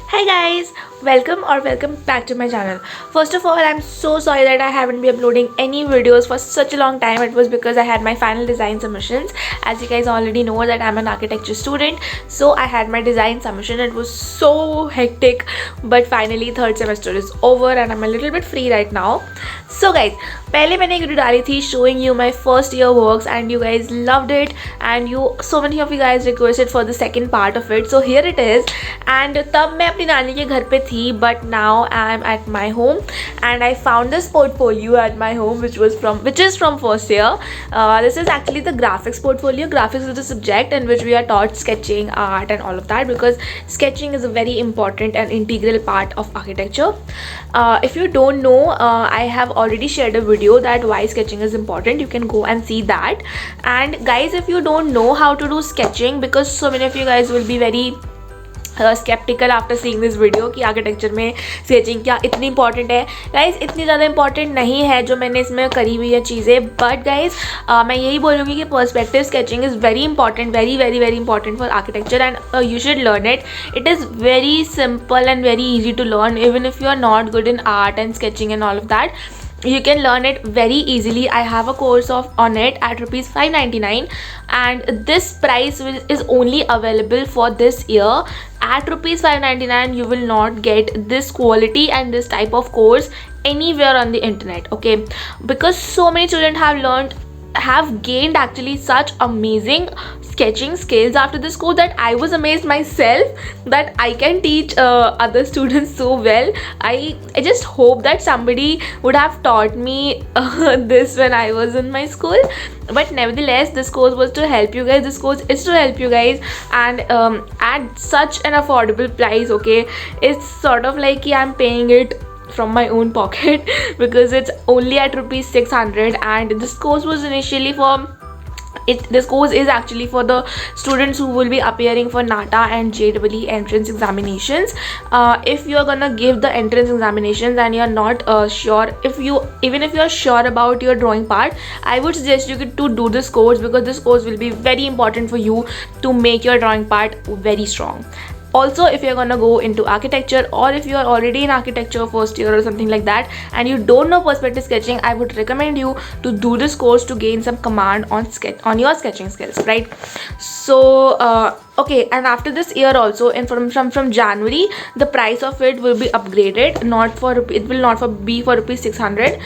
Hi guys, welcome back to my channel. First of all, I'm so sorry that I haven't been uploading any videos for such a long time. It was because I had my final design submissions. As you guys already know that I'm an architecture student, so I had my design submission. It was so hectic, but finally third semester is over and I'm a little bit free right now. So guys, पहले मैंने एक video डाली थी showing you my first year works and you guys loved it and so many of you guys requested for the second part of it. So here it is. And तब मैं अपनी नानी के घर पे थी, but now I am at my home and I found this portfolio at my home which is from first year. This is actually the graphics portfolio. Graphics is the subject in which we are taught sketching, art and all of that, because sketching is a very important and integral part of architecture. If you don't know, I have already shared a video that why sketching is important. You can go and see that. And guys, if you don't know how to do sketching, because so many of you guys will be very skeptical after seeing this video कि architecture में sketching क्या इतनी important है. Guys इतनी ज़्यादा important नहीं है जो मैंने इसमें करी हुई है चीज़ें, बट गाइज मैं यही बोलूँगी कि perspective sketching is very important, very very very important for architecture and you should learn it. It is very simple and very easy to learn even if you are not good in art and sketching and all of that. You can learn it very easily. I have a course on it at rupees 599 and this price is only available for this year. At rupees 599 you will not get this quality and this type of course anywhere on the internet, okay? Because so many students have gained actually such amazing sketching skills after this course that I was amazed myself that I can teach other students so well. I just hope that somebody would have taught me this when I was in my school. But nevertheless, this course was to help you guys. This course is to help you guys and at such an affordable price, okay? It's sort of like I'm paying it from my own pocket because it's only at rupees 600 and this course was initially for this course is actually for the students who will be appearing for NATA and JEE entrance examinations. If you're gonna give the entrance examinations and you're not sure, even if you're sure about your drawing part, I would suggest you to do this course because this course will be very important for you to make your drawing part very strong. Also, if you're gonna go into architecture or if you're already in architecture first year or something like that and you don't know perspective sketching, I would recommend you to do this course to gain some command on your sketching skills, right? So okay, and after this year also, and from January, the price of it will be upgraded. It will not be for rupees 600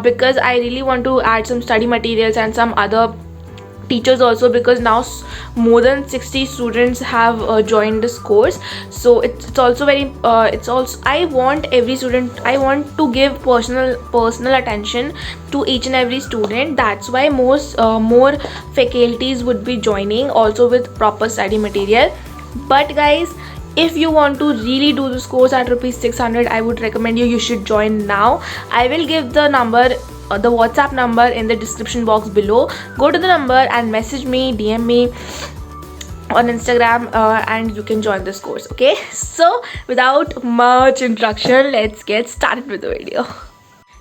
because I really want to add some study materials and some other teachers also, because now more than 60 students have joined this course. So it's also very I want to give personal attention to each and every student. That's why more faculties would be joining also with proper study material. But guys, if you want to really do this course at rupees 600, I would recommend you should join now. I will give the number, the WhatsApp number in the description box below. Go to the number and message me, DM me on Instagram and you can join this course, okay? So without much introduction, let's get started with the video.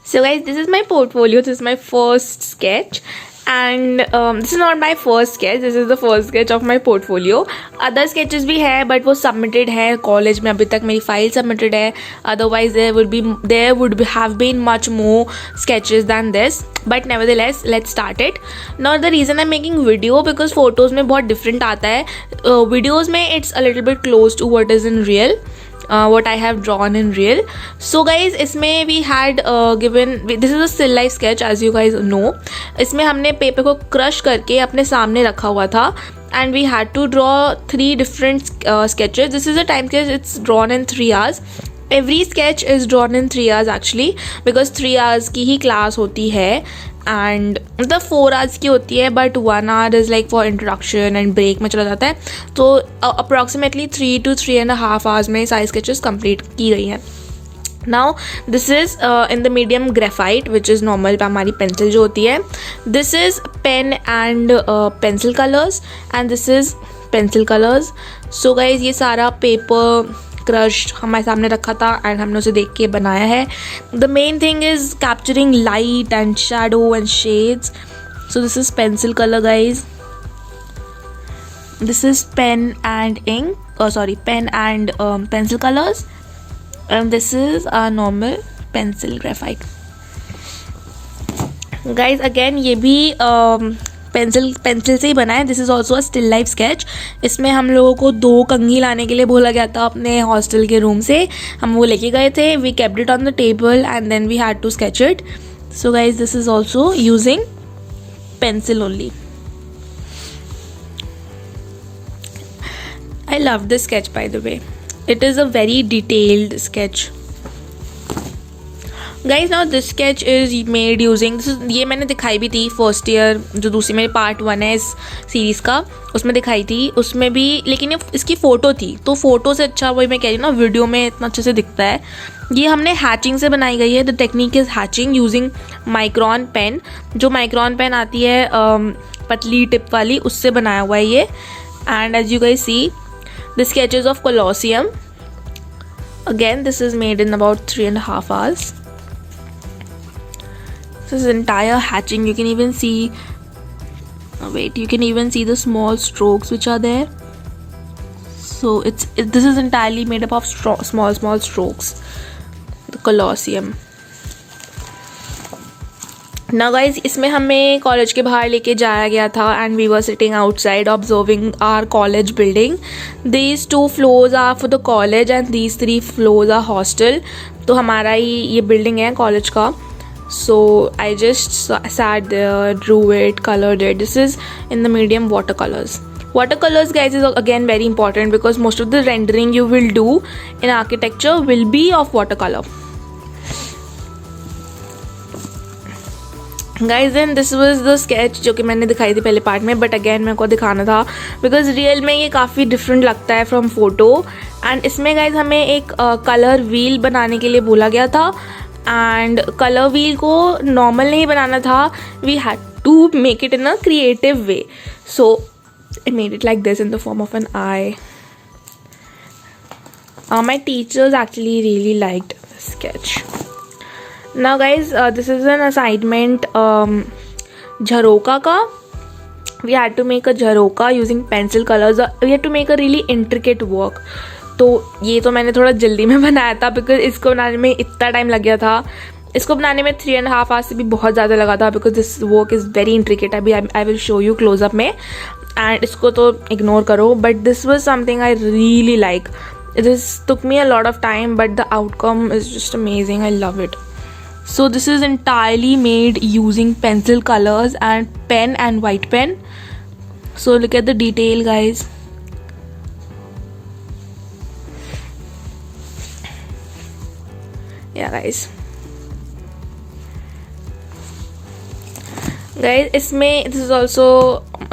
So guys, this is my portfolio. This is my first sketch and this is not my first sketch, this is the first sketch of my portfolio. Other sketches भी है but वो submitted है college में. अभी तक मेरी file submitted है. Otherwise there would have been much more sketches than this, but nevertheless let's start it. Now the reason I'm making video because photos में बहुत different आता है. Videos में it's a little bit close to what is in real. What I have drawn in real. So guys, इसमें we had this is a still life sketch as you guys know. इसमें हमने paper को crush करके अपने सामने रखा हुआ था and we had to draw 3 different sketches. This is a time sketch. It's drawn in 3 hours. Every sketch is drawn in 3 hours actually because 3 hours की ही class होती है and the 4 hours की होती है but 1 hour is like for introduction and break में चला जाता है. तो approximately 3 to 3.5 hours में सारी sketches complete की गई हैं. Now this is in the medium graphite which is normal हमारी pencil जो होती है. This is pen and pencil colors and this is pencil colors. So guys, ये सारा paper क्रश हमारे सामने रखा था एंड हमने उसे देख के बनाया है. The main thing is capturing light and shadow and shades. So this is pencil colour guys. This is pen and ink. pen and pencil colors, and this is a normal pencil graphite. Guys again ये भी pencil से ही बना है. This is also a still life sketch. इसमें हम लोगों को 2 कंघी लाने के लिए बोला गया था अपने हॉस्टल के रूम से. हम वो लेके गए थे. We kept it on the table and then we had to sketch it. So guys this is also using pencil only. I love this sketch, by the way. It is a very detailed sketch. Guys, now this sketch is made using ये मैंने दिखाई भी थी first year, जो दूसरी मेरी part 1 है इस सीरीज़ का, उसमें दिखाई थी. उसमें भी लेकिन ये इसकी फ़ोटो थी, तो फ़ोटो से अच्छा वही मैं कह रही हूँ ना, वीडियो में इतना अच्छे से दिखता है. ये हमने हैचिंग से बनाई गई है. The technique is hatching using micron pen. जो माइक्रॉन पेन आती है पतली टिप वाली, उससे बनाया हुआ है ये. And as you guys see the sketches of Colosseum. Again, this is made in about 3.5 hours. This is entire hatching. You can even see, you can even see the small strokes which are there. So this is entirely made up of small strokes. The Colosseum. ना guys इसमें हमें college के बाहर लेके जाया गया था and we were sitting outside observing our college building. These 2 floors are for the college and these 3 floors are hostel. तो हमारा ही ये बिल्डिंग है कॉलेज का. So I just sat there, drew it, colored it. This is in the medium watercolors. Watercolors guys is again very important because most of the rendering you will do in architecture will be of watercolor. Guys then this was the sketch जो कि मैंने दिखाई थी पहले part में, but again मेरे को दिखाना था बिकॉज रियल में ये काफ़ी डिफरेंट लगता है फ्रॉम फोटो. एंड इसमें गाइज हमें एक कलर व्हील बनाने के लिए बोला गया था. एंड कलर व्हील को नॉर्मल नहीं बनाना था, we had to make it in a creative way. So I made it like this in the form of an I. My teachers actually really liked this sketch. Now guys, this is an assignment Jharoka ka. We had to make a Jharoka using pencil colors. We had to make a really intricate work. तो ये तो मैंने थोड़ा जल्दी में बनाया था because इसको बनाने में इतना टाइम लग गया था. इसको बनाने में 3.5 hours से भी बहुत ज़्यादा लगा था because this work is very intricate. अभी I will show you close up में. एंड इसको तो इग्नोर करो, but this was something I really like. This took me a lot of time, but the outcome is just amazing. I love it. So this is entirely made using pencil colors and pen and white pen. So look at the detail guys. Yeah guys. इसमें this is also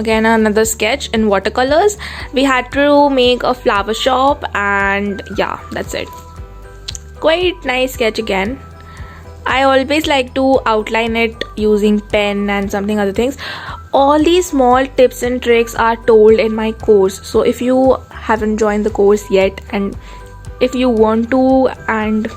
again another sketch in watercolors. We had to make a flower shop and yeah, that's it. Quite nice sketch again. I always like to outline it using pen and something other things. All these small tips and tricks are told in my course. So if you haven't joined the course yet and if you want to and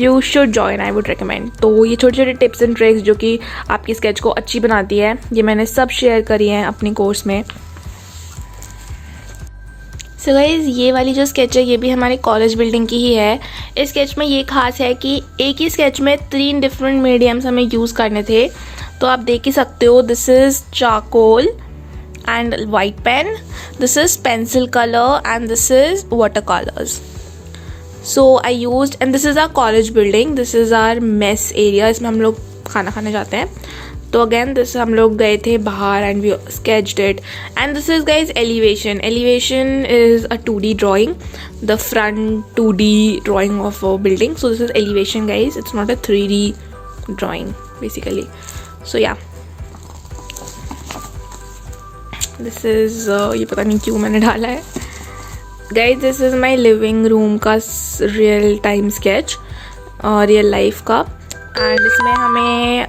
you should join, I would recommend. तो ये छोटे छोटे tips and tricks जो कि आपकी sketch को अच्छी बनाती है, ये मैंने सब शेयर करी हैं अपनी कोर्स में. सो गाइज़ ये वाली जो स्केच है ये भी हमारी कॉलेज बिल्डिंग की ही है. इस स्केच में ये खास है कि एक ही स्केच में 3 डिफरेंट मीडियम्स हमें यूज़ करने थे. तो आप देख ही सकते हो, this is charcoal and white pen, this is pencil colour and this is water colours. So I used and this is our college building, this is our mess area. इसमें हम लोग खाना खाने जाते हैं. तो अगेन दिस हम लोग गए थे बाहर and we sketched it. And this is guys elevation. Elevation is a 2D drawing, the front 2D drawing of a building. So this is elevation guys, it's not a 3D drawing basically. So yeah this is ये पता नहीं क्यों मैंने डाला है. Guys this is my living room का real time sketch, real life का. And इसमें हमें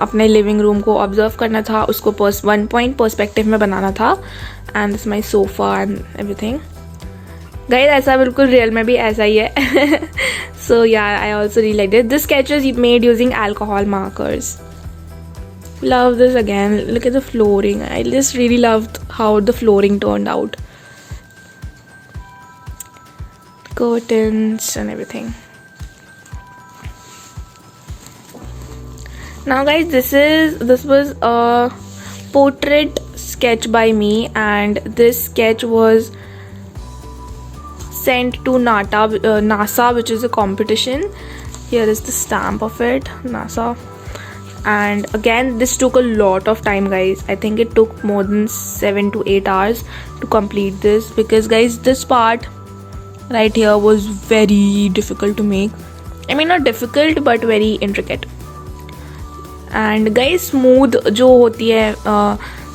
अपने लिविंग रूम को ऑब्जर्व करना था, उसको 1 point पर्सपेक्टिव में बनाना था. And this my sofa and everything. Guys ऐसा बिल्कुल रियल में भी ऐसा ही है. सो या I also really like this sketch is made using alcohol markers. Love this again. Look at the flooring. I just really loved how the flooring turned out. curtains and everything. Now guys, this was a portrait sketch by me, and this sketch was sent to NASA, which is a competition. Here is the stamp of it, NASA. And again, this took a lot of time, guys. I think it took more than 7 to 8 hours to complete this, because guys, this part right here was very difficult to make. I mean, not difficult but very intricate. And guys, smooth जो होती है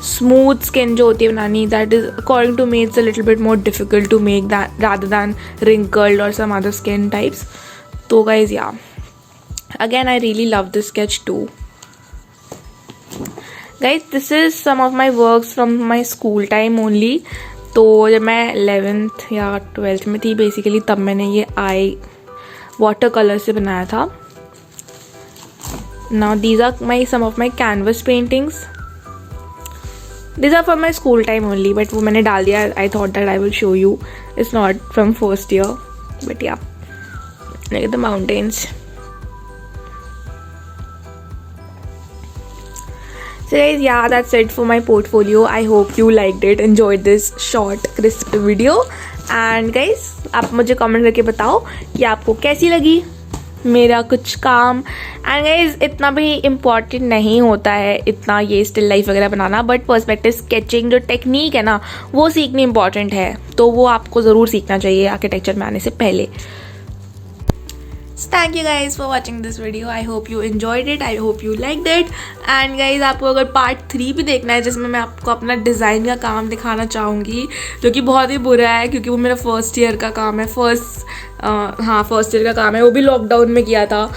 smooth skin जो होती है बनानी, that is, according to me, it's a little bit more difficult to make that rather than wrinkled or some other skin types. So guys, yeah, again, I really love this sketch too. Guys, this is some of my works from my school time only. तो जब मैं 11th या 12th में थी basically, तब मैंने ये आई water colour से बनाया था. Now these are some of my canvas paintings. These are from my school time only, but वो मैंने डाल दिया. I thought that I will show you. It's not from first year, but yeah. Look at the mountains. So guys, yeah, that's it for my portfolio. I hope you liked it, enjoyed this short, crisp video. And guys, आप मुझे comment करके बताओ कि आपको कैसी लगी मेरा कुछ काम. एंड गाइज, इतना भी इम्पॉर्टेंट नहीं होता है इतना ये स्टिल लाइफ वगैरह बनाना, बट पर्सपेक्टिव स्केचिंग जो टेक्निक है ना, वो सीखनी इंपॉर्टेंट है. तो वो आपको ज़रूर सीखना चाहिए आर्किटेक्चर में आने से पहले. Thank you guys for watching this video. I hope you enjoyed it, I hope you liked it. And guys, आपको अगर पार्ट 3 भी देखना है जिसमें मैं आपको अपना डिज़ाइन का काम दिखाना चाहूँगी, जो कि बहुत ही बुरा है क्योंकि वो मेरा फर्स्ट ईयर का काम है. फर्स्ट ईयर का काम है, वो भी लॉकडाउन में किया था,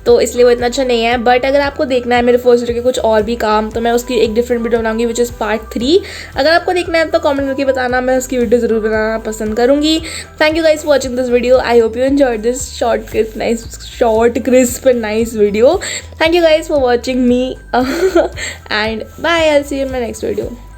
तो इसलिए वो इतना अच्छा नहीं है. बट अगर आपको देखना है मेरे फर्स्ट ईयर के कुछ और भी काम, तो मैं उसकी एक डिफरेंट वीडियो बनाऊंगी, विच इज़ पार्ट 3. अगर आपको देखना है तो कमेंट करके बताना, मैं उसकी वीडियो ज़रूर बनाना पसंद करूँगी. Thank you guys for watching this video. I hope you enjoyed this short crisp and nice video. Thank you guys for watching me and bye. I will see you in my next video.